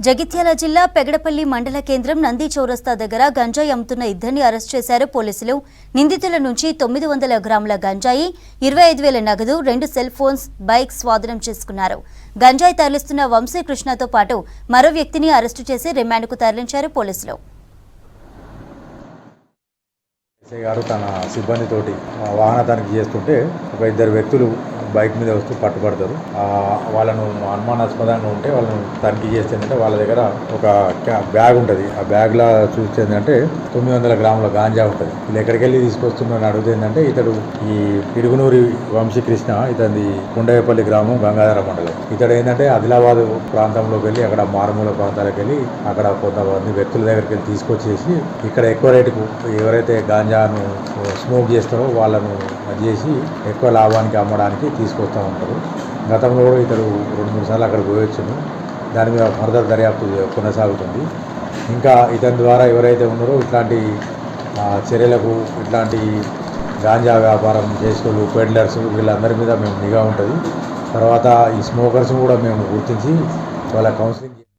జగిత్యాల జిల్లా పెగడపల్లి మండల కేంద్రం నంది చౌరస్తా దగ్గర గంజాయి అమ్ముతున్న ఇద్దరిని అరెస్ట్ చేశారు పోలీసులు. నిందితుల నుంచి 900 గ్రాముల గంజాయి, 25,000 నగదు, 2 సెల్ ఫోన్స్, బైక్ స్వాధీనం చేసుకున్నారు. గంజాయి తరలిస్తున్న వంశీకృష్ణతో పాటు మరో వ్యక్తిని అరెస్టు చేసి రిమాండ్కు తరలించారు పోలీసులు. గారు తన సిబ్బందితోటి వాహన తనిఖీ చేస్తుంటే ఒక ఇద్దరు వ్యక్తులు బైక్ మీద వస్తూ పట్టుబడతారు. వాళ్ళను అనుమానాస్పదంగా ఉంటే వాళ్ళను తనిఖీ చేస్తేందంటే వాళ్ళ దగ్గర ఒక బ్యాగ్ ఉంటుంది. ఆ బ్యాగ్లో చూస్తేందంటే 900 గ్రాముల గాంజా ఉంటుంది. వీళ్ళు ఎక్కడికి వెళ్ళి తీసుకొస్తున్నారని అడుగుతుందంటే ఇతడు ఈ పిడుగునూరి వంశీకృష్ణ, ఇతని కొండయ్యపల్లి గ్రామం గంగాధర మండలం. ఇతడు ఏంటంటే ఆదిలాబాద్ ప్రాంతంలోకి వెళ్ళి అక్కడ మారుమూల ప్రాంతాలకు వెళ్ళి అక్కడ కొంతమంది వ్యక్తుల దగ్గరికి వెళ్ళి తీసుకొచ్చేసి ఇక్కడ ఎక్కువ రేటుకు ఎవరైతే గాంజాను స్మోక్ చేస్తారో వాళ్ళను చేసి ఎక్కువ లాభానికి అమ్మడానికి తీసుకొస్తూ ఉంటారు. గతంలో కూడా ఇతడు 2-3 సార్లు అక్కడ పోయొచ్చును. దాని మీద ఫర్దర్ దర్యాప్తు కొనసాగుతుంది. ఇంకా ఇతని ద్వారా ఎవరైతే ఉన్నారో ఇట్లాంటి చర్యలకు, ఇట్లాంటి గాంజా వ్యాపారం చేసేవాళ్ళు, పెడ్లర్స్, వీళ్ళందరి మీద మేము నిఘా ఉంటుంది. తర్వాత ఈ స్మోకర్స్ కూడా మేము గుర్తించి వాళ్ళ కౌన్సిలింగ్